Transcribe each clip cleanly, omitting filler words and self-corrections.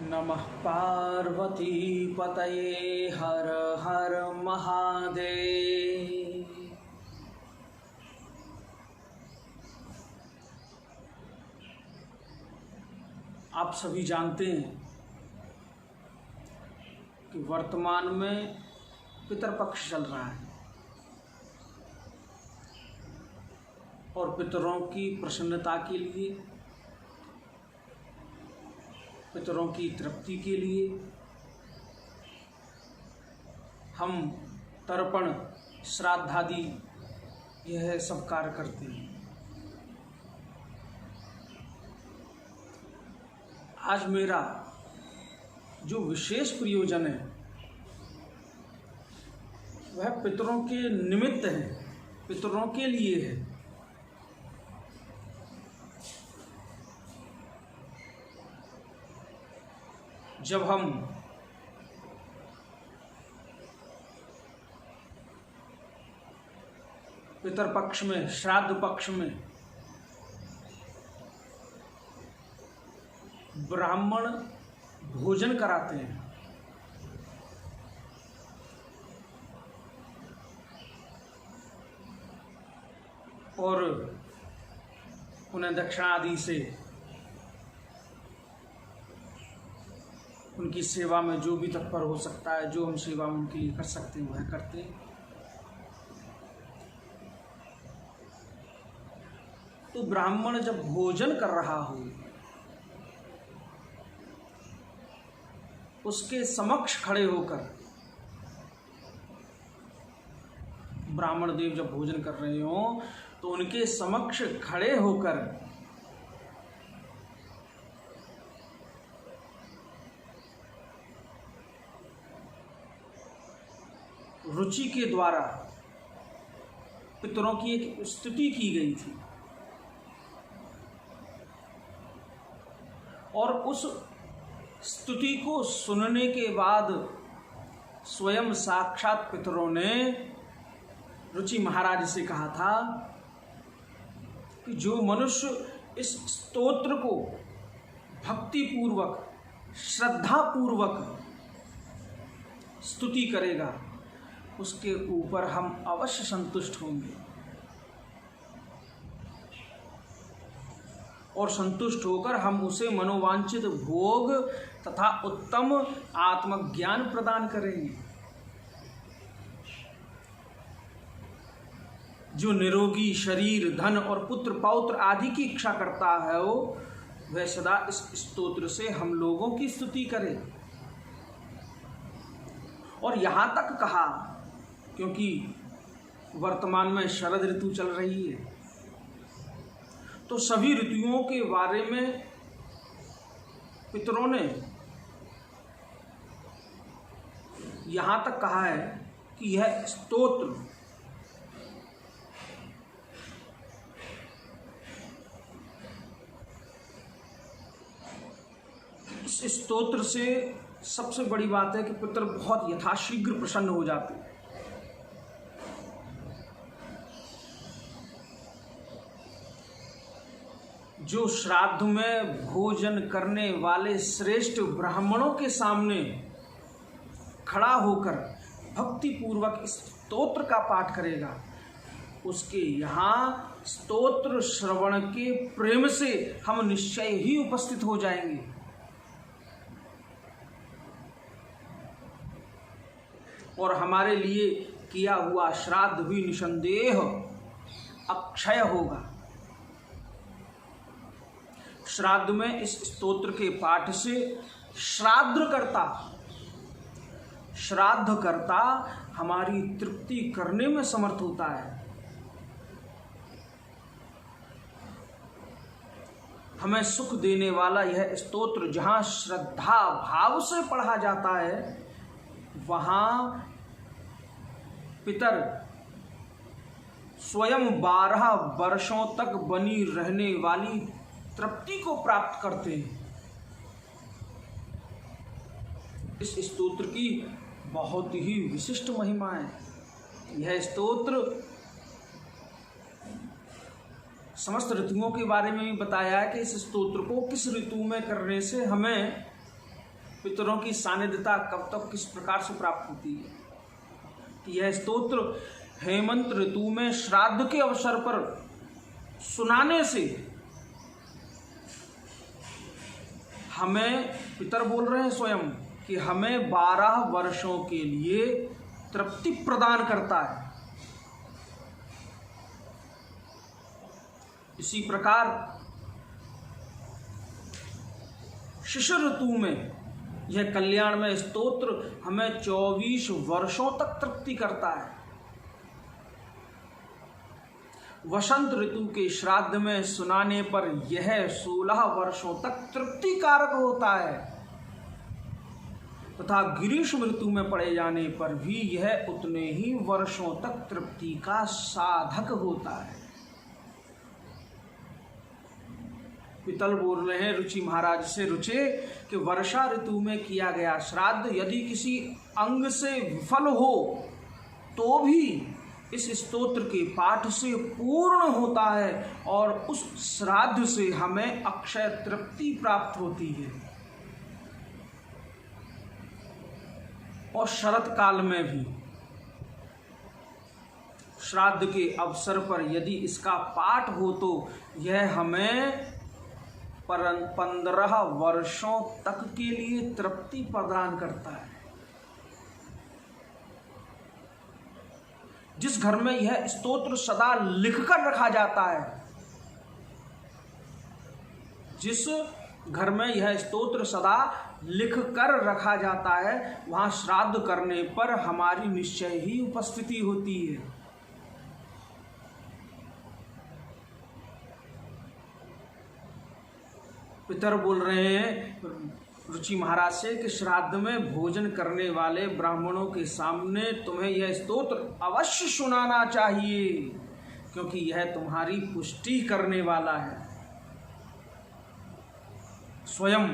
नमः पार्वती पतये हर हर महादेव। आप सभी जानते हैं कि वर्तमान में पितरपक्ष चल रहा है और पितरों की प्रसन्नता के लिए, पितरों की तृप्ति के लिए हम तर्पण श्राद्धादि यह सब कार्य करते हैं। आज मेरा जो विशेष प्रयोजन है वह पितरों के निमित्त है, पितरों के लिए है। जब हम पितर पक्ष में, श्राद्ध पक्ष में ब्राह्मण भोजन कराते हैं और उन्हें दक्षिणा आदि से उनकी सेवा में जो भी तत्पर हो सकता है, जो हम सेवा उनके लिए कर सकते हैं वह करते हैं। तो ब्राह्मण जब भोजन कर रहा हो, उसके समक्ष खड़े होकर, ब्राह्मण देव जब भोजन कर रहे हो तो उनके समक्ष खड़े होकर रुचि के द्वारा पितरों की एक स्तुति की गई थी और उस स्तुति को सुनने के बाद स्वयं साक्षात पितरों ने रुचि महाराज से कहा था कि जो मनुष्य इस स्तोत्र को भक्ति पूर्वक, श्रद्धा पूर्वक स्तुति करेगा उसके ऊपर हम अवश्य संतुष्ट होंगे और संतुष्ट होकर हम उसे मनोवांछित भोग तथा उत्तम आत्मज्ञान प्रदान करेंगे। जो निरोगी शरीर, धन और पुत्र पौत्र आदि की इच्छा करता है वह सदा इस स्तोत्र से हम लोगों की स्तुति करे। और यहाँ तक कहा, क्योंकि वर्तमान में शरद ऋतु चल रही है तो सभी ऋतुओं के बारे में पितरों ने यहाँ तक कहा है कि यह स्तोत्र इस स्तोत्र से सबसे बड़ी बात है कि पितर बहुत यथाशीघ्र प्रसन्न हो जाते हैं। जो श्राद्ध में भोजन करने वाले श्रेष्ठ ब्राह्मणों के सामने खड़ा होकर भक्ति पूर्वक इस स्तोत्र का पाठ करेगा, उसके यहाँ स्तोत्र श्रवण के प्रेम से हम निश्चय ही उपस्थित हो जाएंगे। और हमारे लिए किया हुआ श्राद्ध भी निसंदेह अक्षय होगा। श्राद्ध में इस स्तोत्र के पाठ से श्राद्ध करता हमारी तृप्ति करने में समर्थ होता है। हमें सुख देने वाला यह स्तोत्र जहाँ श्रद्धा भाव से पढ़ा जाता है वहाँ पितर स्वयं 12 वर्षों तक बनी रहने वाली तृप्ति को प्राप्त करते हैं। इस स्तोत्र की बहुत ही विशिष्ट महिमा है। यह स्तोत्र समस्त ऋतुओं के बारे में भी बताया है कि इस स्तोत्र को किस ऋतु में करने से हमें पितरों की सानिध्यता कब तक किस प्रकार से प्राप्त होती है? यह स्तोत्र हेमंत ऋतु में श्राद्ध के अवसर पर सुनाने से हमें, पितर बोल रहे हैं स्वयं, कि हमें 12 वर्षों के लिए तृप्ति प्रदान करता है। इसी प्रकार शिशिर ऋतु में यह कल्याणमय स्तोत्र हमें 24 वर्षों तक तृप्ति करता है। वसंत ऋतु के श्राद्ध में सुनाने पर यह 16 वर्षों तक तृप्ति कारक होता है तथा ग्रीष्म ऋतु में पड़े जाने पर भी यह उतने ही वर्षों तक तृप्ति का साधक होता है। पितल बोल रहे हैं रुचि महाराज से, रुचे कि वर्षा ऋतु में किया गया श्राद्ध यदि किसी अंग से विफल हो तो भी इस स्तोत्र के पाठ से पूर्ण होता है और उस श्राद्ध से हमें अक्षय तृप्ति प्राप्त होती है। और शरत काल में भी श्राद्ध के अवसर पर यदि इसका पाठ हो तो यह हमें 15 वर्षों तक के लिए तृप्ति प्रदान करता है। जिस घर में यह स्तोत्र सदा लिखकर रखा जाता है, जिस घर में यह स्तोत्र सदा लिखकर रखा जाता है, वहां श्राद्ध करने पर हमारी निश्चय ही उपस्थिति होती है। पितर बोल रहे हैं रुचि महाराज से कि श्राद्ध में भोजन करने वाले ब्राह्मणों के सामने तुम्हें यह स्तोत्र अवश्य सुनाना चाहिए, क्योंकि यह तुम्हारी पुष्टि करने वाला है। स्वयं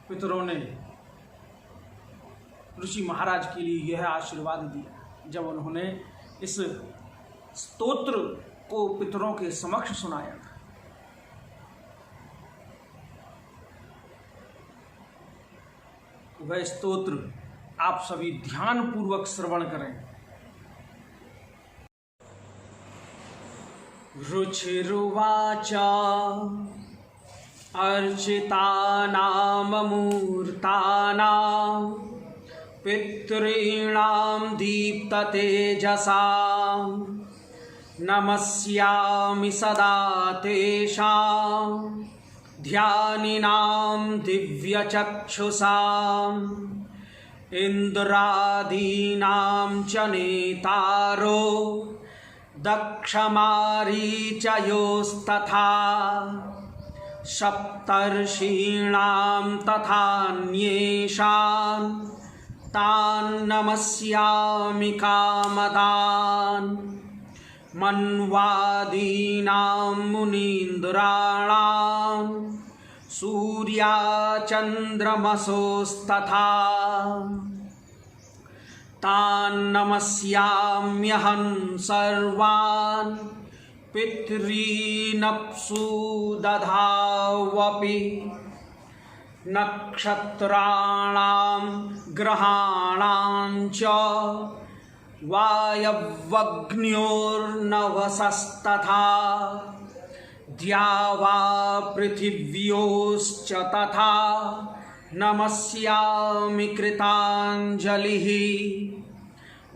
पितरों ने ऋषि महाराज के लिए यह आशीर्वाद दिया जब उन्होंने इस स्तोत्र को पितरों के समक्ष सुनाया। वह स्तोत्र आप सभी ध्यान पूर्वक श्रवण करें। रुचिरुवाच अर्चितानां मूर्तानां पितॄणां दीप्ततेजसां नमस्यामि सदा तेषां ध्यानिनां दिव्यचक्षुषां इन्द्रादीनां च नेतारो दक्षमारीचयोस्तथा सप्तर्षीणां तथान्येषां तान् नमस्यामि कामदान् मन्वादीनां मुनीन्द्राणां सूर्याचन्द्रमसोस्तथा तान् नमस्याम्यहं सर्वान् पितॄनप्सु दधावपि नक्षत्राणां ग्रहाणां च वायव्यग्न्योर्नवसस्तथा द्यावा पृथिव्योश्च तथा नमस्यामि कृताञ्जलिः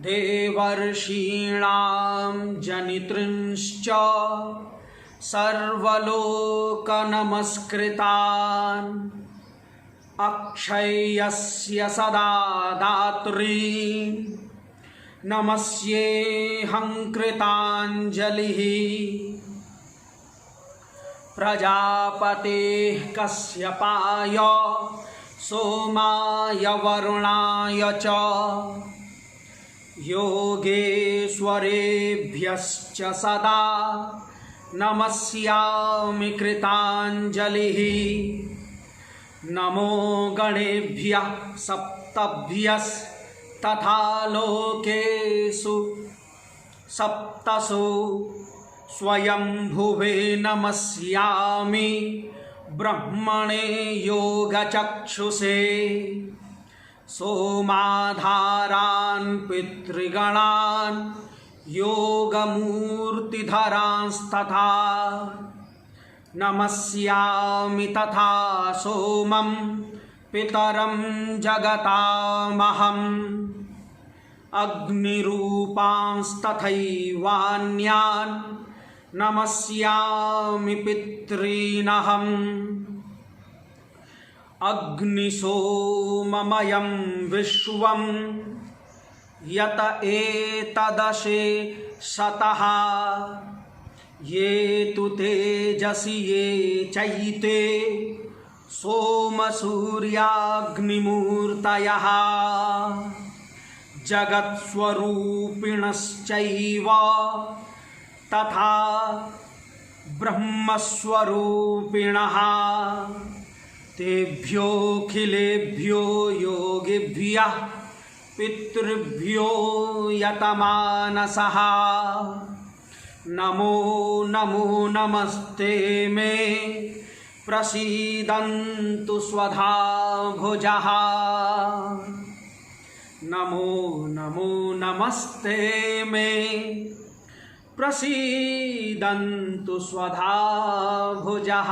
देवर्षीणां जनितृंश्च सर्वलोकनमस्कृतान् अक्षयस्य सदा दात्रीन् नमस्येऽहं कृताञ्जलिः प्रजापतेः कश्यपाय सोमाय वरुणाय च योगेश्वरेभ्यश्च सदा नमस्यामि कृताञ्जलिः नमो गणेभ्यः सप्तभ्यस्तथा लोकेषु सप्तसु स्वयंभुवे नमस्यामि ब्रह्मणे योगचक्षुषे सोमाधारान् पितृगणान् योगमूर्तिधरांस्तथा नमस्यामि तथा सोमं पितरं जगतामहम् अग्निरूपांस्तथैवान्यान् नमस्यामि पितॄनहम् अग्निसोममयं विश्वं यत एतदशे शतः ये तु तेजसि ये चैते सोमसूर्याग्निमूर्तयः जगत्स्वरूपिणश्चैव तथा ब्रह्मस्वरूपिणः तेभ्योऽखिलेभ्यो योगिभ्यः पितृभ्यो यतमानसः नमो नमो नमस्ते मे प्रसीदन्तु स्वधा भुजः नमो नमो नमस्ते मे प्रसीदन्तु स्वधा भुजः।